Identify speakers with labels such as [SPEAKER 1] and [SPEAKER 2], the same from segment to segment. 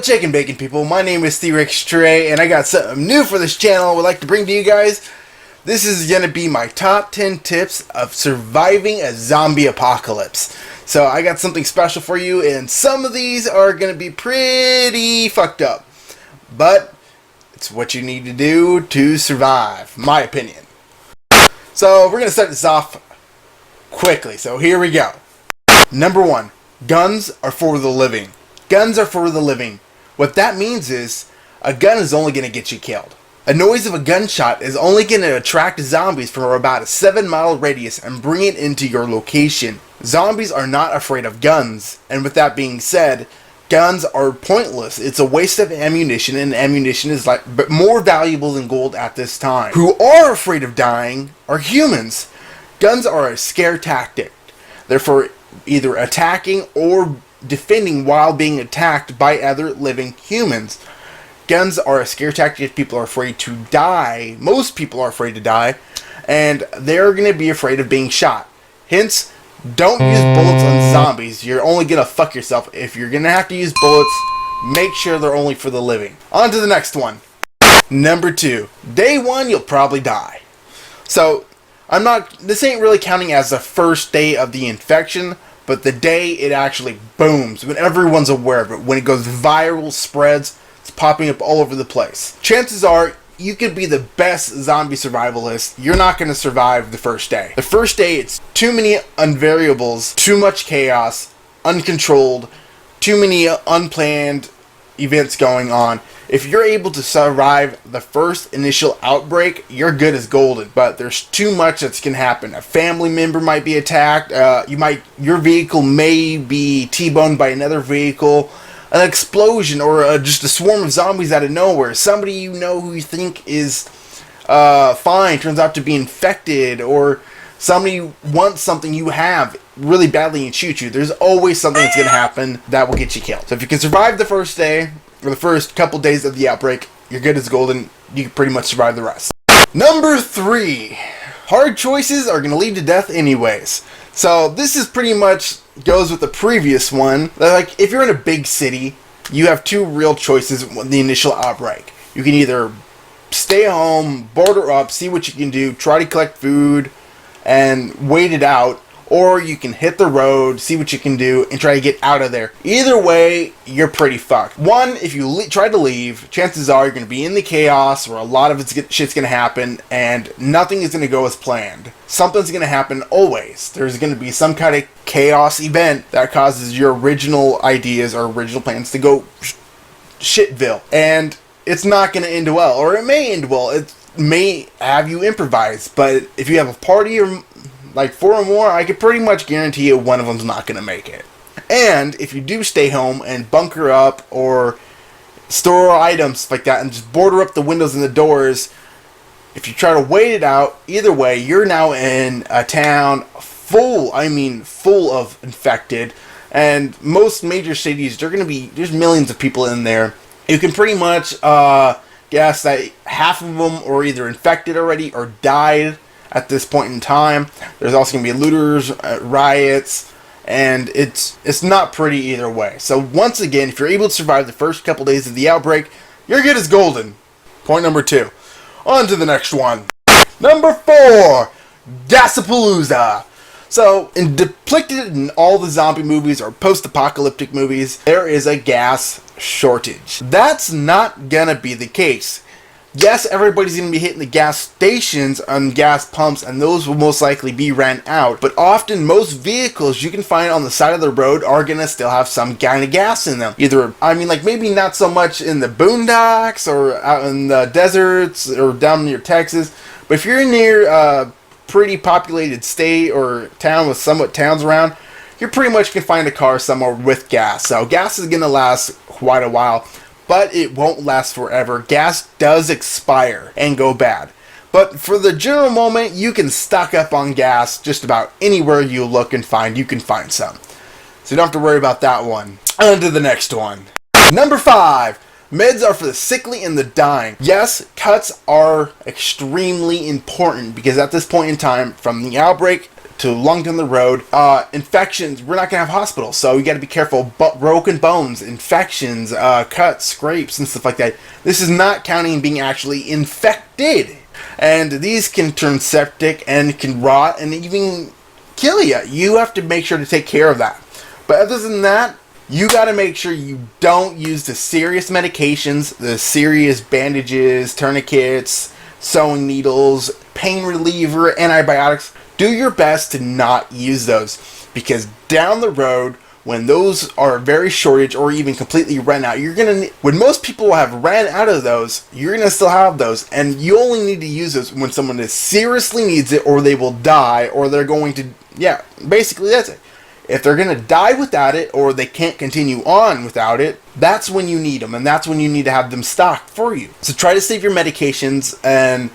[SPEAKER 1] What chicken bacon people, my name is Trey, and I got something new for this channel I would like to bring to you guys. This is going to be my top 10 tips of surviving a zombie apocalypse. So I got something special for you, and some of these are going to be pretty fucked up. But it's what you need to do to survive, my opinion. So we're going to start this off quickly, so here we go. Number 1, guns are for the living. Guns are for the living. What that means is, a gun is only going to get you killed. A noise of a gunshot is only going to attract zombies from about a 7-mile radius and bring it into your location. Zombies are not afraid of guns, and with that being said, guns are pointless. It's a waste of ammunition, and ammunition is but more valuable than gold at this time. Who are afraid of dying are humans. Guns are a scare tactic. They're for either attacking or defending while being attacked by other living humans. Guns are a scare tactic if people are afraid to die. Most people are afraid to die, and they're going to be afraid of being shot. Hence, don't use bullets on zombies. You're only going to fuck yourself. If you're going to have to use bullets, make sure they're only for the living. On to the next one. Number 2. Day 1, you'll probably die. So, this ain't really counting as the first day of the infection, but the day it actually booms, when everyone's aware of it, when it goes viral, spreads, it's popping up all over the place. Chances are, you could be the best zombie survivalist, you're not going to survive the first day. The first day, it's too many unvariables, too much chaos, uncontrolled, too many unplanned events going on. If you're able to survive the first initial outbreak, you're good as golden. But there's too much that's going to happen. A family member might be attacked. Your vehicle may be T-boned by another vehicle. An explosion or just a swarm of zombies out of nowhere. Somebody you know who you think is fine turns out to be infected, or somebody wants something you have really badly and shoot you. There's always something that's going to happen that will get you killed. So if you can survive the first day, or the first couple days of the outbreak, you're good as golden. You can pretty much survive the rest. Number 3. Hard choices are going to lead to death anyways. So this is pretty much goes with the previous one. Like, if you're in a big city, you have 2 real choices with the initial outbreak. You can either stay home, border up, see what you can do, try to collect food, and wait it out. Or you can hit the road, see what you can do, and try to get out of there. Either way, you're pretty fucked. One, if you try to leave, chances are you're going to be in the chaos, or a lot of shit's going to happen, and nothing is going to go as planned. Something's going to happen always. There's going to be some kind of chaos event that causes your original ideas or original plans to go shitville. And it's not going to end well, or it may end well. It may have you improvise, but if you have a party or like 4 or more, I could pretty much guarantee you one of them's not going to make it. And if you do stay home and bunker up or store items like that and just border up the windows and the doors, if you try to wait it out, either way, you're now in a town full of infected. And most major cities, there's millions of people in there. You can pretty much guess that half of them are either infected already or died at this point in time. There's also going to be looters, riots, and it's not pretty either way. So once again, if you're able to survive the first couple days of the outbreak, you're good as golden. Point number 2. On to the next one. Number 4, Gasapalooza. So, depicted in all the zombie movies or post-apocalyptic movies, there is a gas shortage. That's not gonna be the case. Yes, everybody's going to be hitting the gas stations and gas pumps, and those will most likely be ran out. But often, most vehicles you can find on the side of the road are going to still have some kind of gas in them. Maybe not so much in the boondocks or out in the deserts or down near Texas. But if you're near a pretty populated state or town with somewhat towns around, you pretty much can find a car somewhere with gas. So gas is going to last quite a while. But it won't last forever. Gas does expire and go bad. But for the general moment, you can stock up on gas just about anywhere you look and find. You can find some. So you don't have to worry about that one. On to the next one. Number 5. Meds are for the sickly and the dying. Yes, cuts are extremely important because at this point in time, from the outbreak to long down the road. Infections, we're not going to have hospitals, so you got to be careful. Broken bones, infections, cuts, scrapes, and stuff like that. This is not counting being actually infected. And these can turn septic and can rot and even kill you. You have to make sure to take care of that. But other than that, you got to make sure you don't use the serious medications, the serious bandages, tourniquets, sewing needles, pain reliever, antibiotics. Do your best to not use those, because down the road, when those are very shortage or even completely run out, when most people have ran out of those, you're gonna still have those, and you only need to use those when someone seriously needs it, or they will die, or they're going to, basically that's it. If they're going to die without it, or they can't continue on without it, that's when you need them, and that's when you need to have them stocked for you. So try to save your medications and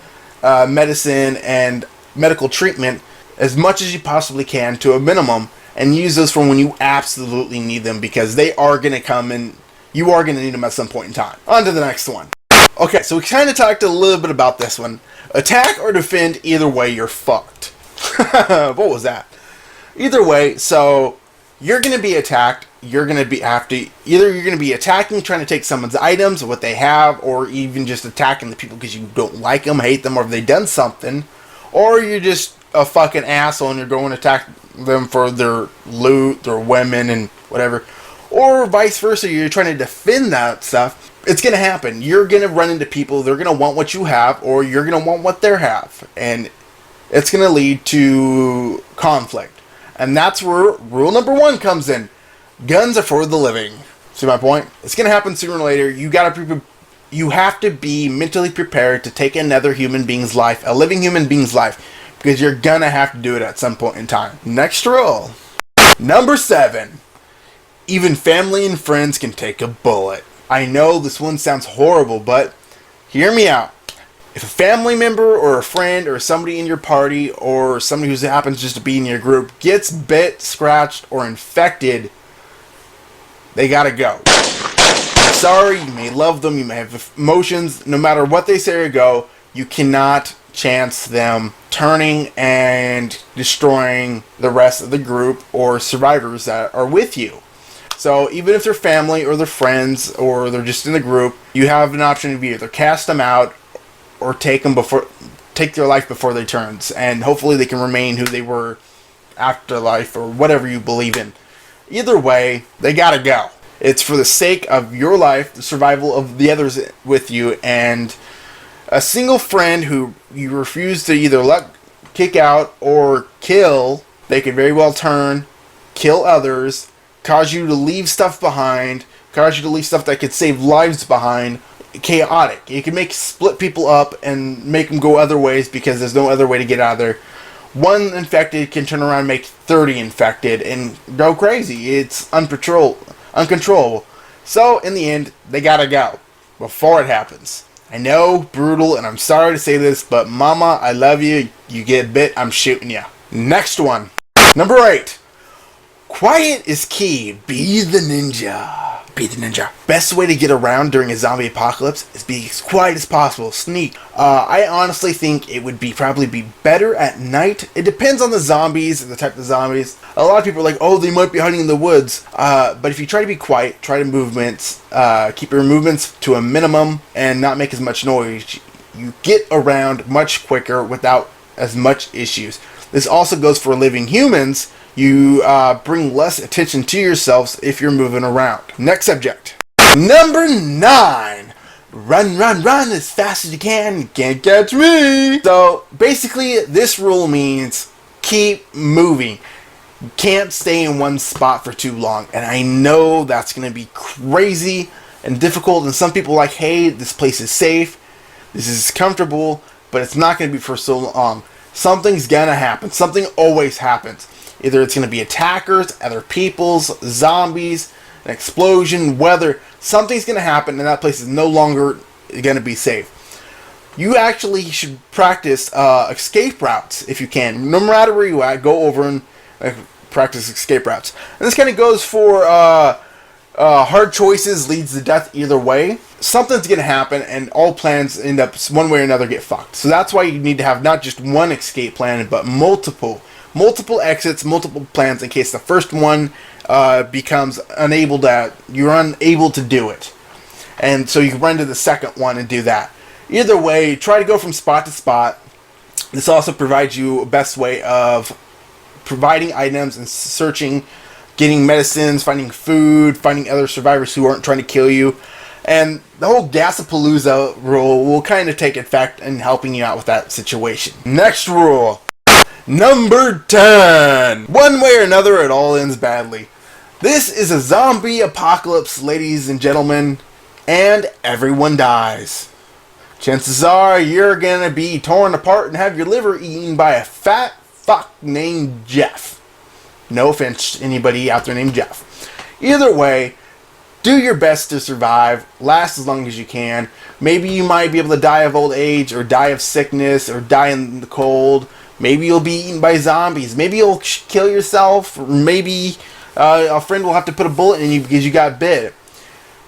[SPEAKER 1] medicine and medical treatment as much as you possibly can to a minimum, and use those for when you absolutely need them, because they are going to come and you are going to need them at some point in time. On to the next one. Okay, so we kind of talked a little bit about this one. Attack or defend, either way, you're fucked. What was that? Either way, so you're going to be attacked. You're going to be either you're going to be attacking, trying to take someone's items, what they have, or even just attacking the people because you don't like them, hate them, or have they done something, or you're just a fucking asshole and you're going to attack them for their loot, their women, and whatever, or vice versa. You're trying to defend that stuff. It's going to happen. You're going to run into people. They're going to want what you have, or you're going to want what they have, and it's going to lead to conflict. And that's where rule number 1 comes in. Guns are for the living. See my point? It's going to happen sooner or later. You have to be mentally prepared to take another human being's life, a living human being's life, because you're going to have to do it at some point in time. Next rule. Number 7. Even family and friends can take a bullet. I know this one sounds horrible, but hear me out. If a family member or a friend or somebody in your party or somebody who happens just to be in your group gets bit, scratched, or infected, they gotta go. I'm sorry, you may love them, you may have emotions, no matter what they say or go, you cannot chance them turning and destroying the rest of the group or survivors that are with you. So even if they're family or they're friends or they're just in the group, you have an option to either cast them out or take their life before they turns, and hopefully they can remain who they were after life or whatever you believe in. Either way, they gotta go. It's for the sake of your life, the survival of the others with you, and a single friend who you refuse to either let kick out or kill, they could very well turn, kill others, cause you to leave stuff behind, cause you to leave stuff that could save lives behind. Chaotic. You can split people up and make them go other ways because there's no other way to get out of there. One infected can turn around and make 30 infected and go crazy. It's uncontrollable. So in the end, they gotta go before it happens. I know, brutal, and I'm sorry to say this, but mama, I love you. You get bit, I'm shooting you. Next one. Number 8. Quiet is key. Be the ninja. Be the ninja. Best way to get around during a zombie apocalypse is be as quiet as possible. Sneak. I honestly think it would probably be better at night. It depends on the zombies and the type of zombies. A lot of people are like, oh, they might be hiding in the woods. But if you try to be quiet, try to keep your movements to a minimum and not make as much noise, you get around much quicker without as much issues. This also goes for living humans. You bring less attention to yourselves if you're moving around. Next subject. Number 9. Run as fast as you can. You can't catch me. So basically, this rule means keep moving. You can't stay in one spot for too long. And I know that's going to be crazy and difficult. And some people are like, hey, this place is safe. This is comfortable. But it's not going to be for so long. Something's going to happen. Something always happens. Either it's going to be attackers, other peoples, zombies, an explosion, weather. Something's going to happen and that place is no longer going to be safe. You actually should practice escape routes if you can. No matter where you're at, go over and practice escape routes. And this kind of goes for hard choices leads to death either way. Something's going to happen and all plans end up one way or another get fucked. So that's why you need to have not just one escape plan, but multiple multiple exits, multiple plans in case the first one becomes you're unable to do it. And so you can run to the second one and do that. Either way, try to go from spot to spot. This also provides you a best way of providing items and searching, getting medicines, finding food, finding other survivors who aren't trying to kill you. And the whole Gasapalooza rule will kind of take effect in helping you out with that situation. Next rule. Number 10. One way or another, it all ends badly. This is a zombie apocalypse, ladies and gentlemen, and everyone dies. Chances are you're gonna be torn apart and have your liver eaten by a fat fuck named Jeff. No offense to anybody out there named Jeff. Either way, do your best to survive, last as long as you can. Maybe you might be able to die of old age, or die of sickness, or die in the cold. Maybe you'll be eaten by zombies. Maybe you'll kill yourself, or maybe a friend will have to put a bullet in you because you got bit.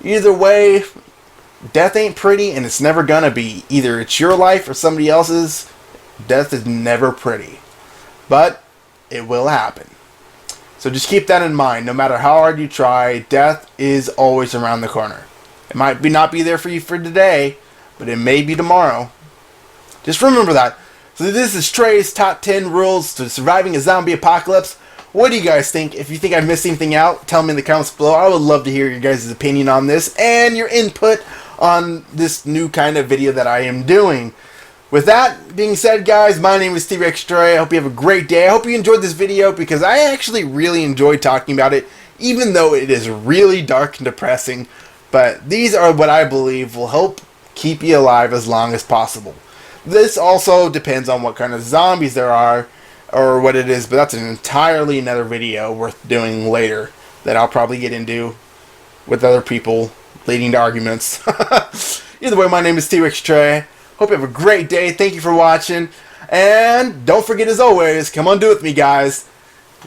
[SPEAKER 1] Either way, death ain't pretty, and it's never gonna be. Either it's your life or somebody else's. Death is never pretty. But it will happen. So just keep that in mind. No matter how hard you try, death is always around the corner. It might not be there for you for today, but it may be tomorrow. Just remember that. So this is Trey's top 10 rules to surviving a zombie apocalypse. What do you guys think? If you think I missed anything out, tell me in the comments below. I would love to hear your guys' opinion on this and your input on this new kind of video that I am doing. With that being said, guys, my name is Trey. I hope you have a great day. I hope you enjoyed this video because I actually really enjoyed talking about it, even though it is really dark and depressing. But these are what I believe will help keep you alive as long as possible. This also depends on what kind of zombies there are or what it is, but that's an entirely another video worth doing later that I'll probably get into with other people, leading to arguments. Either way, my name is Trey. Hope you have a great day. Thank you for watching. And don't forget, as always, come on, do it with me, guys.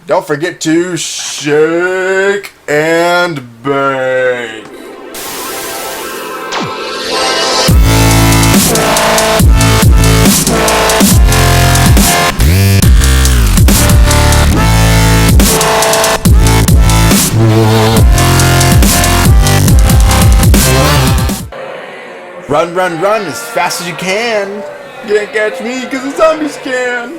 [SPEAKER 1] Don't forget to shake and bake. Run, run, run as fast as you can. You can't catch me because the zombies can.